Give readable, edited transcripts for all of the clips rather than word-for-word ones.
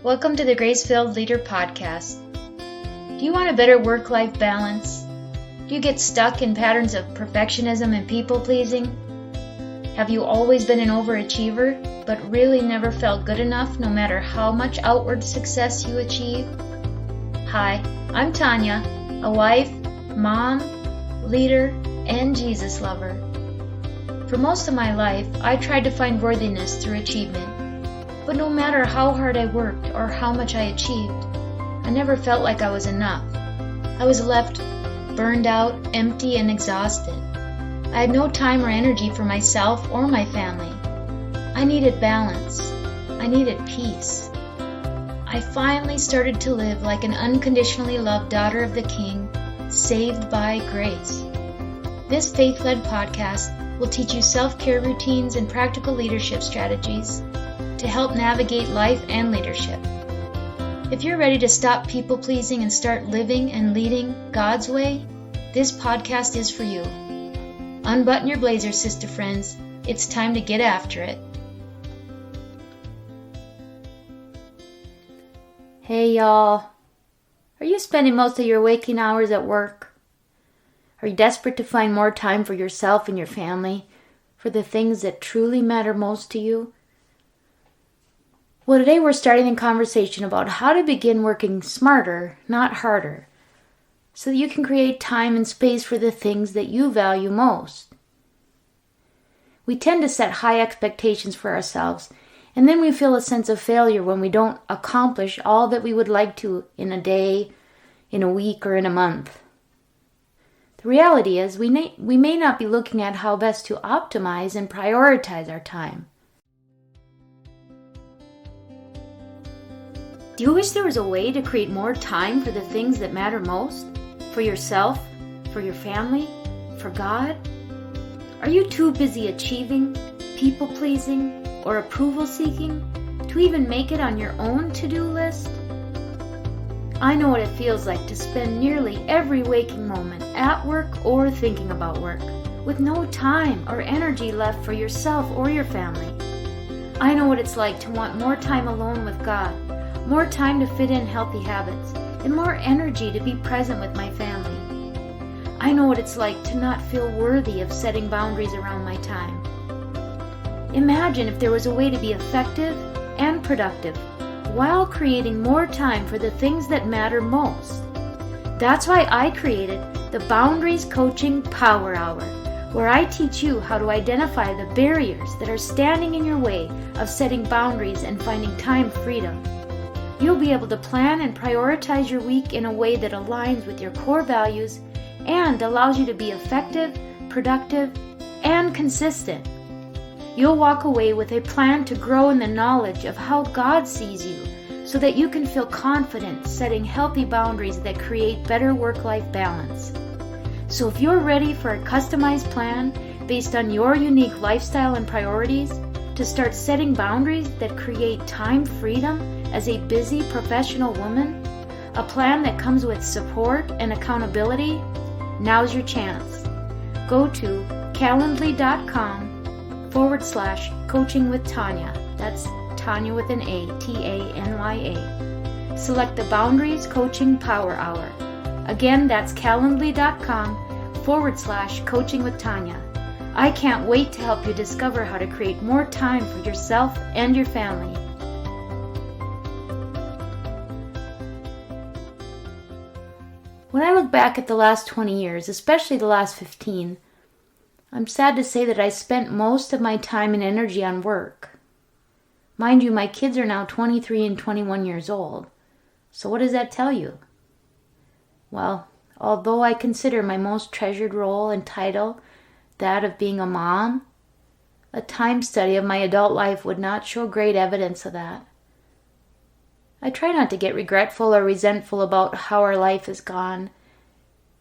Welcome to the Grace-Filled Leader Podcast. Do you want a better work-life balance? Do you get stuck in patterns of perfectionism and people-pleasing? Have you always been an overachiever, but really never felt good enough no matter how much outward success you achieve? Hi, I'm Tanya, a wife, mom, leader, and Jesus lover. For most of my life, I tried to find worthiness through achievement. But no matter how hard I worked or how much I achieved, I never felt like I was enough. I was left burned out, empty, and exhausted. I had no time or energy for myself or my family. I needed balance. I needed peace. I finally started to live like an unconditionally loved daughter of the King, saved by grace. This faith-led podcast will teach you self-care routines and practical leadership strategies to help navigate life and leadership. If you're ready to stop people-pleasing and start living and leading God's way, this podcast is for you. Unbutton your blazer, sister friends. It's time to get after it. Hey y'all. Are you spending most of your waking hours at work? Are you desperate to find more time for yourself and your family, for the things that truly matter most to you? Well, today we're starting a conversation about how to begin working smarter, not harder, so that you can create time and space for the things that you value most. We tend to set high expectations for ourselves, and then we feel a sense of failure when we don't accomplish all that we would like to in a day, in a week, or in a month. The reality is we may not be looking at how best to optimize and prioritize our time. Do you wish there was a way to create more time for the things that matter most? For yourself? For your family? For God? Are you too busy achieving, people-pleasing, or approval-seeking to even make it on your own to-do list? I know what it feels like to spend nearly every waking moment at work or thinking about work, with no time or energy left for yourself or your family. I know what it's like to want more time alone with God, more time to fit in healthy habits, and more energy to be present with my family. I know what it's like to not feel worthy of setting boundaries around my time. Imagine if there was a way to be effective and productive while creating more time for the things that matter most. That's why I created the Boundaries Coaching Power Hour, where I teach you how to identify the barriers that are standing in your way of setting boundaries and finding time freedom. You'll be able to plan and prioritize your week in a way that aligns with your core values and allows you to be effective, productive, and consistent. You'll walk away with a plan to grow in the knowledge of how God sees you so that you can feel confident setting healthy boundaries that create better work-life balance. So if you're ready for a customized plan based on your unique lifestyle and priorities to start setting boundaries that create time freedom as a busy professional woman, a plan that comes with support and accountability, now's your chance. Go to calendly.com/coaching with Tanya. That's Tanya with an A, Tanya. Select the Boundaries Coaching Power Hour. Again, that's calendly.com/coaching with Tanya. I can't wait to help you discover how to create more time for yourself and your family. When I look back at the last 20 years, especially the last 15, I'm sad to say that I spent most of my time and energy on work. Mind you, my kids are now 23 and 21 years old. So what does that tell you? Well, although I consider my most treasured role and title that of being a mom, a time study of my adult life would not show great evidence of that. I try not to get regretful or resentful about how our life has gone,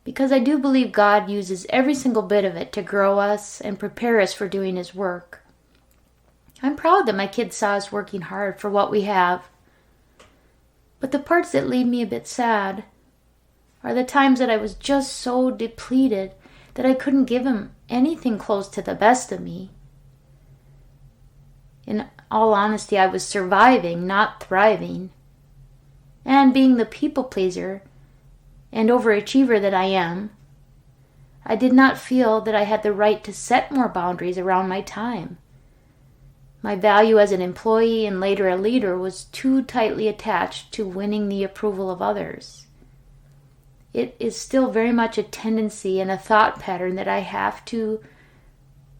because I do believe God uses every single bit of it to grow us and prepare us for doing His work. I'm proud that my kids saw us working hard for what we have. But the parts that leave me a bit sad are the times that I was just so depleted that I couldn't give them anything close to the best of me. In all honesty, I was surviving, not thriving. And being the people pleaser and overachiever that I am, I did not feel that I had the right to set more boundaries around my time. My value as an employee and later a leader was too tightly attached to winning the approval of others. It is still very much a tendency and a thought pattern that I have to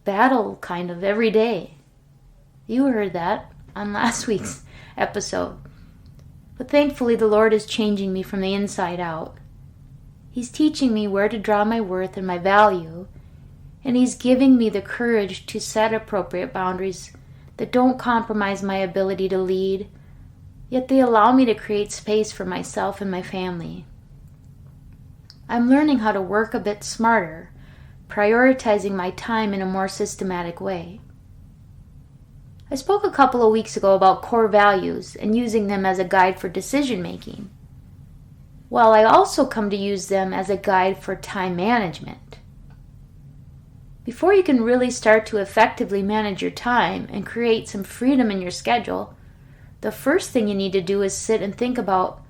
battle kind of every day. You heard that on last week's episode. But thankfully the Lord is changing me from the inside out. He's teaching me where to draw my worth and my value, and He's giving me the courage to set appropriate boundaries that don't compromise my ability to lead, yet they allow me to create space for myself and my family. I'm learning how to work a bit smarter, prioritizing my time in a more systematic way. I spoke a couple of weeks ago about core values and using them as a guide for decision making. Well, I also come to use them as a guide for time management. Before you can really start to effectively manage your time and create some freedom in your schedule, the first thing you need to do is sit and think about,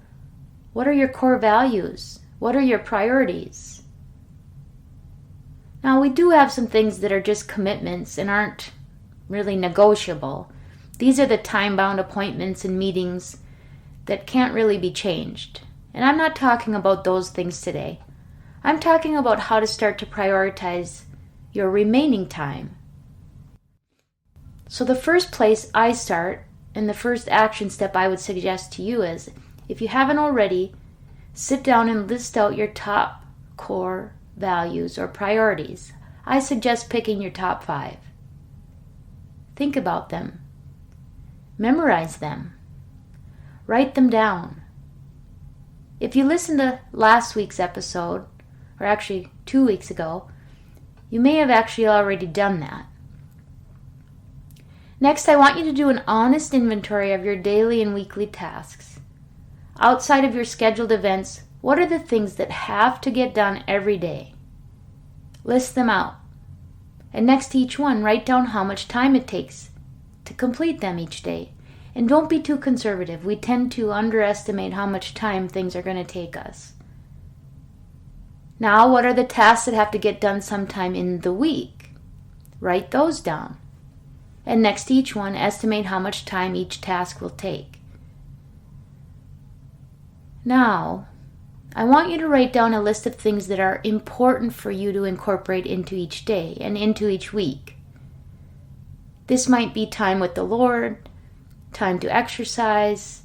what are your core values? What are your priorities? Now, we do have some things that are just commitments and aren't really negotiable. These are the time-bound appointments and meetings that can't really be changed. And I'm not talking about those things today. I'm talking about how to start to prioritize your remaining time. So the first place I start, and the first action step I would suggest to you is, if you haven't already, sit down and list out your top core values or priorities. I suggest picking your top 5. Think about them. Memorize them. Write them down. If you listened to last week's episode, or actually 2 weeks ago, you may have actually already done that. Next, I want you to do an honest inventory of your daily and weekly tasks. Outside of your scheduled events, what are the things that have to get done every day? List them out. And next to each one, write down how much time it takes to complete them each day. And don't be too conservative. We tend to underestimate how much time things are going to take us. Now, what are the tasks that have to get done sometime in the week? Write those down. And next to each one, estimate how much time each task will take. Now, I want you to write down a list of things that are important for you to incorporate into each day and into each week. This might be time with the Lord, time to exercise,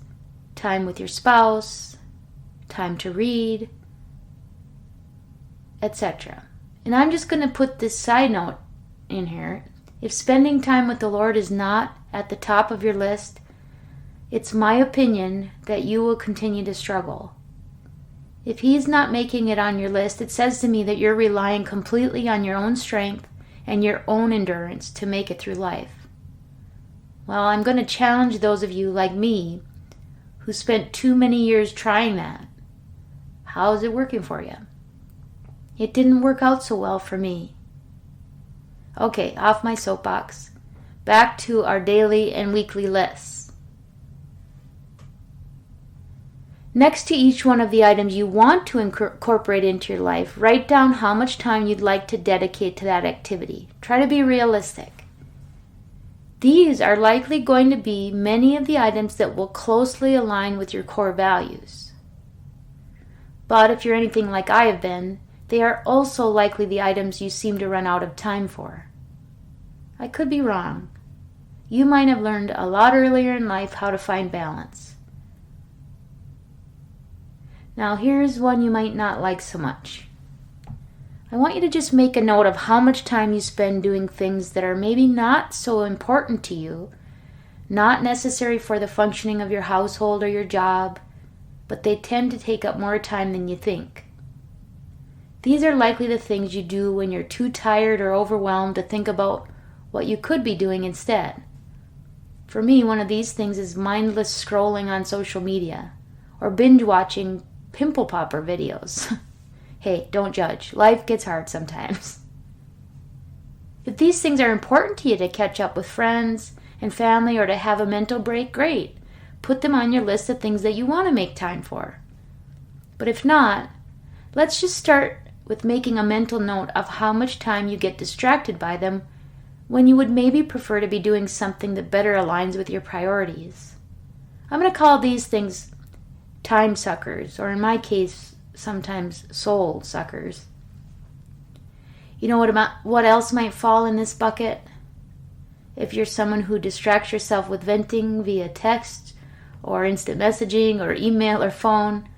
time with your spouse, time to read, etc. And I'm just going to put this side note in here. If spending time with the Lord is not at the top of your list, it's my opinion that you will continue to struggle. If He's not making it on your list, it says to me that you're relying completely on your own strength and your own endurance to make it through life. Well, I'm going to challenge those of you like me who spent too many years trying that. How is it working for you? It didn't work out so well for me. Okay, off my soapbox. Back to our daily and weekly lists. Next to each one of the items you want to incorporate into your life, write down how much time you'd like to dedicate to that activity. Try to be realistic. These are likely going to be many of the items that will closely align with your core values. But if you're anything like I have been, they are also likely the items you seem to run out of time for. I could be wrong. You might have learned a lot earlier in life how to find balance. Now here's one you might not like so much. I want you to just make a note of how much time you spend doing things that are maybe not so important to you, not necessary for the functioning of your household or your job, but they tend to take up more time than you think. These are likely the things you do when you're too tired or overwhelmed to think about what you could be doing instead. For me, one of these things is mindless scrolling on social media or binge watching pimple popper videos. Hey, don't judge. Life gets hard sometimes. If these things are important to you to catch up with friends and family or to have a mental break, great. put them on your list of things that you want to make time for. But if not, let's just start with making a mental note of how much time you get distracted by them when you would maybe prefer to be doing something that better aligns with your priorities. I'm going to call these things time suckers, or in my case, sometimes soul suckers. You know what else might fall in this bucket? If you're someone who distracts yourself with venting via text or instant messaging or email or phone,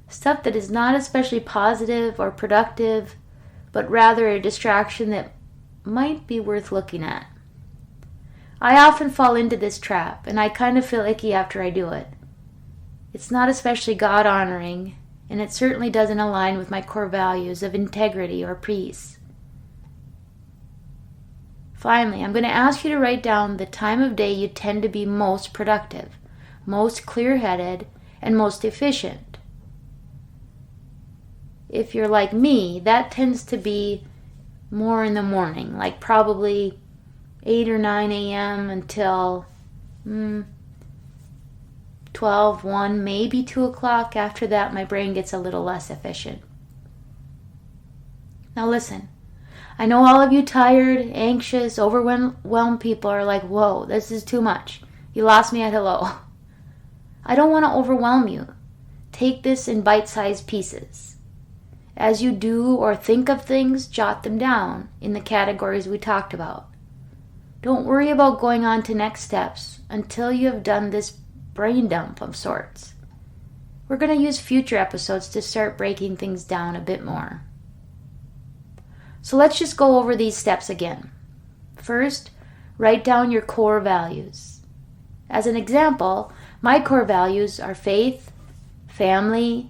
stuff that is not especially positive or productive, but rather a distraction that might be worth looking at. I often fall into this trap, and I kind of feel icky after I do it. It's not especially God-honoring, and it certainly doesn't align with my core values of integrity or peace. Finally, I'm going to ask you to write down the time of day you tend to be most productive, most clear-headed, and most efficient. If you're like me, that tends to be more in the morning, like probably 8 or 9 a.m. until 12, 1, maybe 2 o'clock. After that, my brain gets a little less efficient. Now listen, I know all of you tired, anxious, overwhelmed people are like, whoa, this is too much. You lost me at hello. I don't want to overwhelm you. Take this in bite-sized pieces. As you do or think of things, jot them down in the categories we talked about. Don't worry about going on to next steps until you have done this brain dump of sorts. We're going to use future episodes to start breaking things down a bit more. So let's just go over these steps again. First, write down your core values. As an example, my core values are faith, family,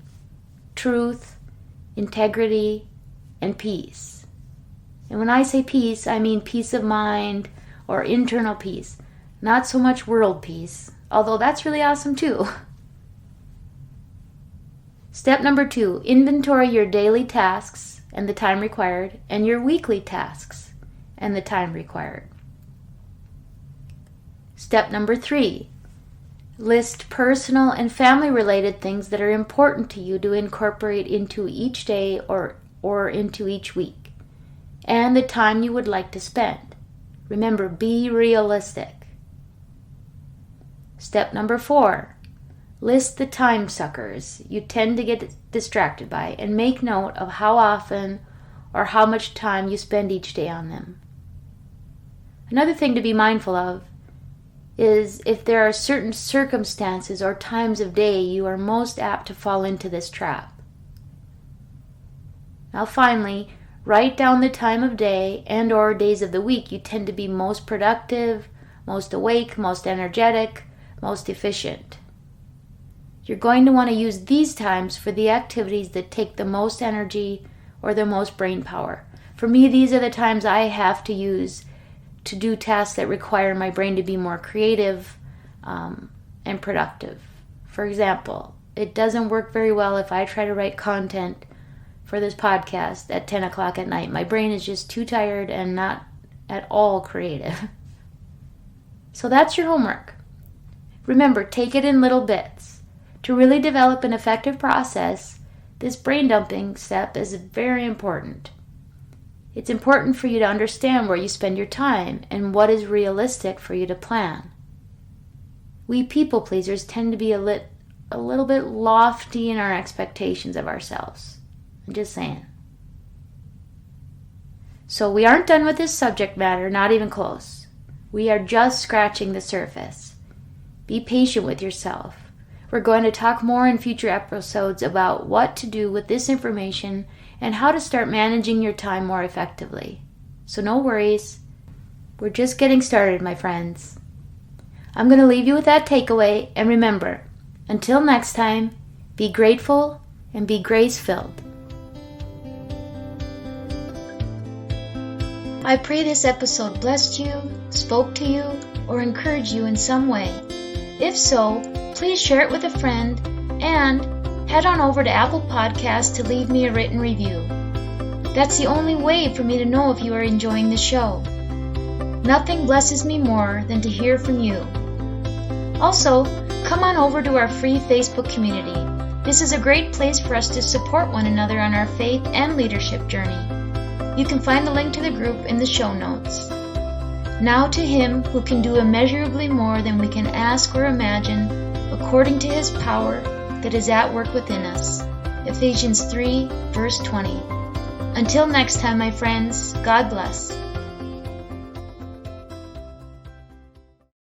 truth, integrity, and peace. And when I say peace, I mean peace of mind or internal peace, not so much world peace, although that's really awesome too. Step number 2, inventory your daily tasks and the time required, and your weekly tasks and the time required. Step number 3, list personal and family-related things that are important to you to incorporate into each day or into each week, and the time you would like to spend. Remember, be realistic. Step number 4, list the time suckers you tend to get distracted by and make note of how often or how much time you spend each day on them. Another thing to be mindful of is if there are certain circumstances or times of day you are most apt to fall into this trap. Now finally, write down the time of day and or days of the week you tend to be most productive, most awake, most energetic, most efficient. You're going to want to use these times for the activities that take the most energy or the most brain power. For me, these are the times I have to use to do tasks that require my brain to be more creative and productive. For example, it doesn't work very well if I try to write content for this podcast at 10 o'clock at night. My brain is just too tired and not at all creative. So that's your homework. Remember, take it in little bits. To really develop an effective process, this brain dumping step is very important. It's important for you to understand where you spend your time and what is realistic for you to plan. We people pleasers tend to be a little bit lofty in our expectations of ourselves. I'm just saying. So we aren't done with this subject matter, not even close. We are just scratching the surface. Be patient with yourself. We're going to talk more in future episodes about what to do with this information and how to start managing your time more effectively. So no worries. We're just getting started, my friends. I'm going to leave you with that takeaway, and remember, until next time, be grateful and be grace-filled. I pray this episode blessed you, spoke to you, or encouraged you in some way. If so, please share it with a friend and head on over to Apple Podcasts to leave me a written review. That's the only way for me to know if you are enjoying the show. Nothing blesses me more than to hear from you. Also, Come on over to our free Facebook community. This is a great place for us to support one another on our faith and leadership journey. You can find the link to the group in the show notes. Now to Him who can do immeasurably more than we can ask or imagine, according to His power that is at work within us. Ephesians 3, verse 20. Until next time, my friends, God bless.